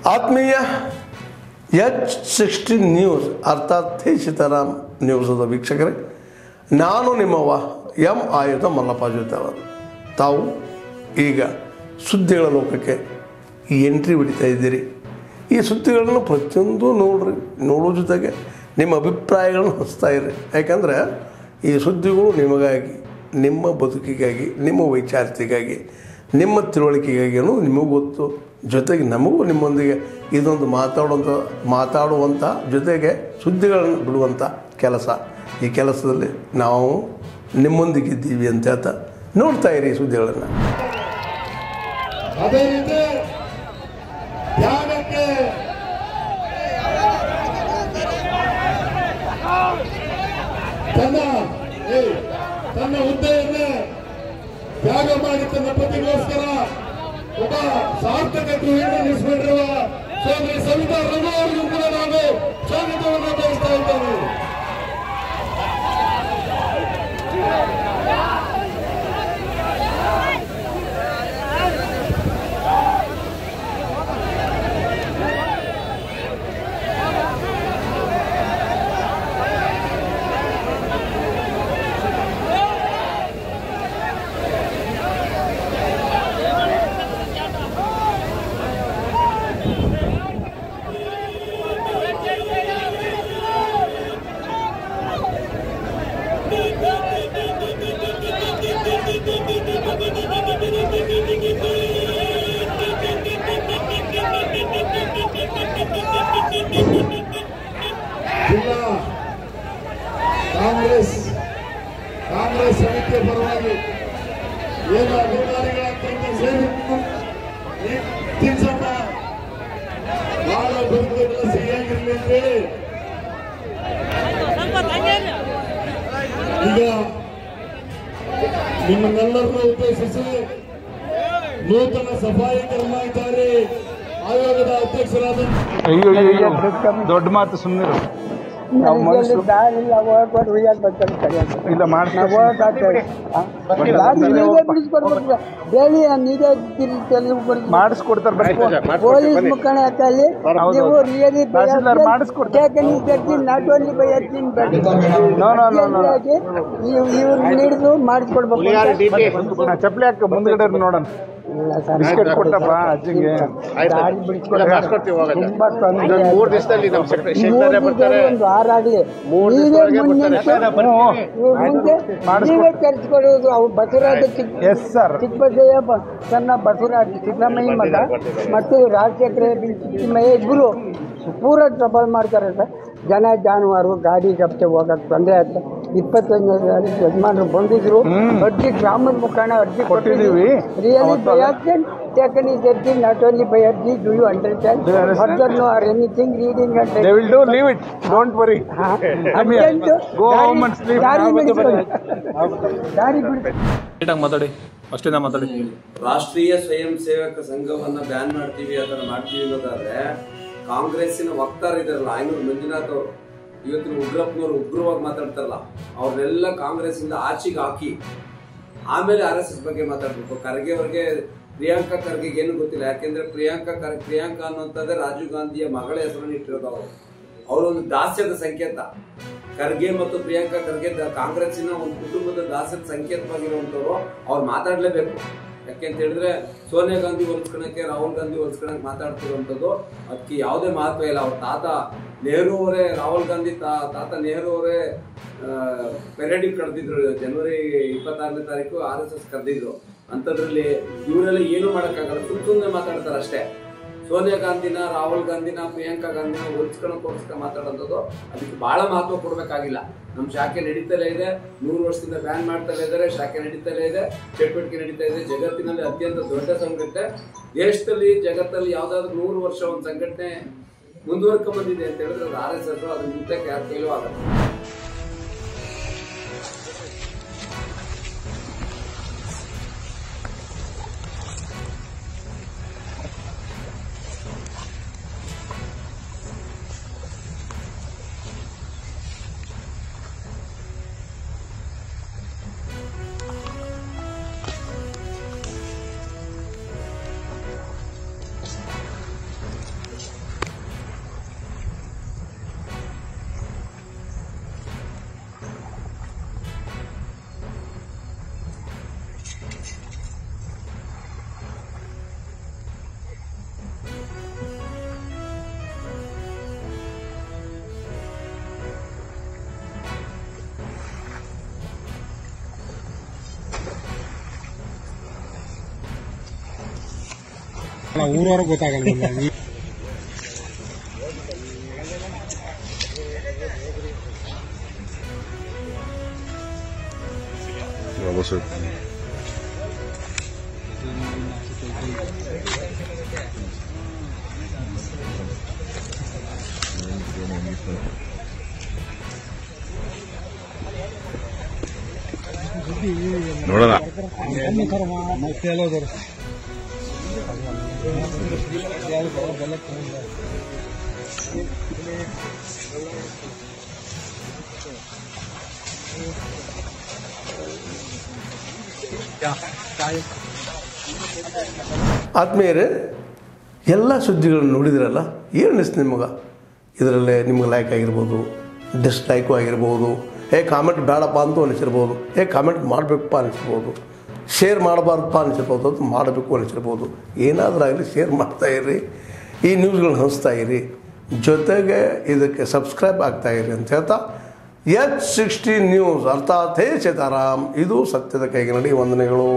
ಆತ್ಮೀಯ H16 news ಅರ್ಥಾತ್ ಥೇ ಸೀತಾರಾಮ್ ನ್ಯೂಸದ ವೀಕ್ಷಕರೇ, ನಾನು ನಿಮ್ಮವ ಎಂ ಆಯುಧ ಮಲ್ಲಪ್ಪ ಜೊತೆವರು. ತಾವು ಈಗ ಸುದ್ದಿಗಳ ಲೋಕಕ್ಕೆ ಎಂಟ್ರಿ ಹೊಡಿತಾ ಇದ್ದೀರಿ. ಈ ಸುದ್ದಿಗಳನ್ನು ಪ್ರತಿಯೊಂದು ನೋಡೋ ಜೊತೆಗೆ ನಿಮ್ಮ ಅಭಿಪ್ರಾಯಗಳನ್ನು ಹಂಚ್ತಾ ಇರಿ. ಯಾಕಂದರೆ ಈ ಸುದ್ದಿಗಳು ನಿಮಗಾಗಿ, ನಿಮ್ಮ ಬದುಕಿಗಾಗಿ, ನಿಮ್ಮ ವೈಚಾರಿಕೆಗಾಗಿ, ನಿಮ್ಮ ತಿಳುವಳಿಕೆಗಾಗಿಯೂ ನಿಮಗೂ ಗೊತ್ತು. ಜೊತೆಗೆ ನಮಗೂ ನಿಮ್ಮೊಂದಿಗೆ ಇದೊಂದು ಮಾತಾಡುವಂಥ ಜೊತೆಗೆ ಸುದ್ದಿಗಳನ್ನು ಬಿಡುವಂಥ ಕೆಲಸ. ಈ ಕೆಲಸದಲ್ಲಿ ನಾವು ನಿಮ್ಮೊಂದಿಗಿದ್ದೀವಿ ಅಂತ ಹೇಳ್ತಾ ನೋಡ್ತಾ ಇರಿ ಈ ಸುದ್ದಿಗಳನ್ನು. ಅದೇ ರೀತಿ ತ್ಯಾಗಕ್ಕೆ ತನ್ನ ಹುದ್ದೆಯನ್ನೇ ತ್ಯಾಗ ಮಾಡಿ ತನ್ನ ಪತಿಗೋಸ್ಕರ ಒಬ್ಬ ಸಾರ್ಥಕ ಗೃಹಿಣಿ ನಿಲ್ಲಿಸಿಕೊಂಡಿರುವ ಸೋದರಿ ಸವಿತಾ ರಘು ಅವರಿಗೂ ಕೂಡ ನಾವು ಸ್ವಾಗತವನ್ನು ಬಯಸ್ತಾ ಇದ್ದೇವೆ. ಜಿಲ್ಲಾ ಕಾಂಗ್ರೆಸ್ ಸಮಿತಿಯ ಪರವಾಗಿ ಏನು ಅಧಿಕಾರಿಗಳ ಸೇರಿದ್ದು ತಿನ್ಸಪ್ಪ ಬಹಳ ಬದುಕುಗಳ ಸಿಹಿಯಾಗಿರಲಿ ಅಂತೇಳಿ ಈಗ ನಿಮ್ಮನ್ನೆಲ್ಲರನ್ನು ಉದ್ದೇಶಿಸಿ ನೂತನ ಸಫಾಯಿ ಕರ್ಮಚಾರಿ ಆಯೋಗದ ಅಧ್ಯಕ್ಷರಾದ ದೊಡ್ಡ ಮಾತು ಸುಮ್ಮನೆ ಇಲ್ಲ ಮಾಡಿಸ್ಕೊಡ್ತಾರೆ. ಪೊಲೀಸ್ ಮುಖಂಡ ಹಾಕಲ್ಲಿ ನೀವು ರಿಯಲಿ ಇವ್ರು ಹಿಡಿದು ಮಾಡಿಸ್ಕೊಡ್ಬೇಕು. ಚಪ್ಪಲಿ ಹಾಕ ಮುಂದ್ಗಡೆ ನೋಡೋಣ. ಬಿಸ್ಕೆಟ್ ಕೊಟ್ಟಪ್ಪ ಅಜ್ಜಿಗೆ. ಒಂದು ವಾರ ಆಗಲಿ ನೀವೇ ಕರೆಸ್ಕೊಡೋದು. ಅವ್ರು ಬಸವರಾಜ ಚಿಕ್ಕಬಸಯ್ಯ ಸಣ್ಣ ಬಸವರಾಜ ಸಿದ್ದರಾಮಯ್ಯ ಮಗ ಮತ್ತು ರಾಜಶೇಖರ ಸಿದ್ದರಾಮಯ್ಯ ಇಬ್ಬರು ಪೂರ ಟ್ರಬಲ್ ಮಾಡ್ತಾರೆ ಸರ್. ಜನ ಜಾನುವಾರು ಗಾಡಿ ಗಪ್ತೆ ಹೋಗಕ್ಕೆ ತೊಂದರೆ ಆಯ್ತು. 25ನೇ ತಾರೀಕು ಯಜಮಾನರು ಬಂದಿದ್ರು. ಅರ್ಜಿ ಗ್ರಾಮದ ಮುಖಾಂಡ ಅರ್ಜಿ ಕೊಟ್ಟಿದ್ದೀವಿ. Really by absent taken is everything, not only by urging. Do you understand? Further no or anything reading and they will do, leave it, don't worry. Go home and sleep. ಮಾತಾಡಿ ಅಷ್ಟೇನಾ ಮಾತಾಡಿ. ರಾಷ್ಟ್ರೀಯ ಸ್ವಯಂ ಸೇವಕ ಸಂಘವನ್ನ ಬ್ಯಾನ್ ಮಾಡ್ತೀವಿ ಅದನ್ನ ಮಾಡ್ತೀವಿ ಅನ್ನೋದಾದ್ರೆ ಕಾಂಗ್ರೆಸ್ಸಿನ ವಕ್ತಾರ ಇದಾರಲ್ಲ ಆಯನೂರು ಮಂಜುನಾಥ್ ಅವರು, ಇವತ್ತಿನ ಉಗ್ರಪ್ಪನವರು ಉಗ್ರವಾಗಿ ಮಾತಾಡ್ತಾರಲ್ಲ, ಅವ್ರನ್ನೆಲ್ಲ ಕಾಂಗ್ರೆಸ್ ಇಂದ ಆಚೆಗೆ ಹಾಕಿ ಆಮೇಲೆ RSS ಬಗ್ಗೆ ಮಾತಾಡ್ಬೇಕು. ಖರ್ಗೆ ಅವ್ರಿಗೆ, ಪ್ರಿಯಾಂಕಾ ಖರ್ಗೆಗೆ ಏನು ಗೊತ್ತಿಲ್ಲ. ಯಾಕೆಂದ್ರೆ ಪ್ರಿಯಾಂಕಾ ಅನ್ನುವಂಥದ್ದೇ ರಾಜೀವ್ ಗಾಂಧಿಯ ಮಗಳ ಹೆಸರನ್ನು ಇಟ್ಟಿರೋದು. ಅವರೊಂದು ದಾಸ್ಯದ ಸಂಕೇತ. ಖರ್ಗೆ ಮತ್ತು ಪ್ರಿಯಾಂಕಾ ಖರ್ಗೆ ಕಾಂಗ್ರೆಸ್ಸಿನ ಒಂದು ಕುಟುಂಬದ ದಾಸ್ಯದ ಸಂಕೇತವಾಗಿರುವಂಥವ್ರು. ಅವ್ರು ಮಾತಾಡ್ಲೇಬೇಕು. ಯಾಕೆಂತ ಹೇಳಿದ್ರೆ ಸೋನಿಯಾ ಗಾಂಧಿ ಹೋಲಿಸ್ಕೊಳಕ್ಕೆ, ರಾಹುಲ್ ಗಾಂಧಿ ಹೋಲಿಸ್ಕೊಳಕ್ಕೆ ಮಾತಾಡ್ತಿರುವಂಥದ್ದು ಅದಕ್ಕೆ ಯಾವುದೇ ಮಹತ್ವ ಇಲ್ಲ. ಅವ್ರ ತಾತ ನೆಹರು ಅವರೇ, ರಾಹುಲ್ ಗಾಂಧಿ ತಾತ ನೆಹರು ಅವರೇ ಪೆರೇಡಿಗೆ ಕರೆದಿದ್ರು. ಜನವರಿ 26ನೇ ತಾರೀಕು RSS ಕರೆದಿದ್ರು. ಅಂಥದ್ರಲ್ಲಿ ಇವರೆಲ್ಲ ಏನು ಮಾಡೋಕ್ಕಾಗಲ್ಲ, ಸುಮ್ಮನೆ ಮಾತಾಡ್ತಾರೆ ಅಷ್ಟೇ. ಸೋನಿಯಾ ಗಾಂಧಿನ, ರಾಹುಲ್ ಗಾಂಧಿನ, ಪ್ರಿಯಾಂಕಾ ಗಾಂಧಿನ ಹೋಲಿಸ್ಕೊಂಡು ಮಾತಾಡೋಂಥದ್ದು ಅದಕ್ಕೆ ಬಹಳ ಮಹತ್ವ ಕೊಡಬೇಕಾಗಿಲ್ಲ. ನಮ್ಮ ಶಾಖೆ ನಡೀತಲೇ ಇದೆ. 100 ವರ್ಷದಿಂದ ಬ್ಯಾನ್ ಮಾಡ್ತಲೇ ಇದ್ದಾರೆ. ಶಾಖೆ ನಡೀತಲೇ ಇದೆ, ಚಟುವಟಿಕೆ ನಡೀತಾ ಇದೆ. ಜಗತ್ತಿನಲ್ಲಿ ಅತ್ಯಂತ ದೊಡ್ಡ ಸಂಘಟನೆ ದೇಶದಲ್ಲಿ, ಜಗತ್ತಲ್ಲಿ ಯಾವ್ದಾದ್ರು 100 ವರ್ಷ ಒಂದು ಸಂಘಟನೆ ಮುಂದುವರ್ಕೊಂಡ್ ಬಂದಿದೆ ಅಂತ ಹೇಳಿದ್ರೆ ಅದು RSS. ಅದನ್ನ ಮುಟ್ಟಕ್ಕೆ ಯಾರ ಕೈಲೂ ಆಗಲ್ಲ. ಊರವ್ರಿಗೆ ಗೊತ್ತಾಗಲ್ಲ. ನೋಡೋಣ. ಆತ್ಮೀಯರೇ, ಎಲ್ಲ ಸುದ್ದಿಗಳನ್ನು ನೋಡಿದ್ರಲ್ಲ, ಏನು ಅನಿಸ್ತು ನಿಮಗೆ? ಇದರಲ್ಲೇ ನಿಮ್ಗೆ ಲೈಕ್ ಆಗಿರ್ಬೋದು, ಡಿಸ್ಲೈಕು ಆಗಿರ್ಬೋದು, ಕಾಮೆಂಟ್ ಬೇಡಪ್ಪ ಅಂತೂ ಅನಿಸಿರ್ಬೋದು, ಕಾಮೆಂಟ್ ಮಾಡಬೇಕಪ್ಪ ಅನಿಸ್ಬೋದು, ಶೇರ್ ಮಾಡಬಾರ್ದಪ್ಪ ಅನಿಸಿರ್ಬೋದು, ಅದು ಮಾಡಬೇಕು ಅನಿಸಿರ್ಬೋದು. ಏನಾದರೂ ಆಗಲಿ ಶೇರ್ ಮಾಡ್ತಾಯಿರಿ, ಈ ನ್ಯೂಸ್ಗಳನ್ನ ಹಂಚ್ತಾ ಇರಿ, ಜೊತೆಗೆ ಇದಕ್ಕೆ ಸಬ್ಸ್ಕ್ರೈಬ್ ಆಗ್ತಾಯಿರಿ ಅಂತ ಹೇಳ್ತಾ H16 ನ್ಯೂಸ್ ಅರ್ಥಾತ್ ಹೇ ಸೀತಾರಾಮ್, ಇದು ಸತ್ಯದ ಕೈಗೆ ನಡಿ. ವಂದನೆಗಳು.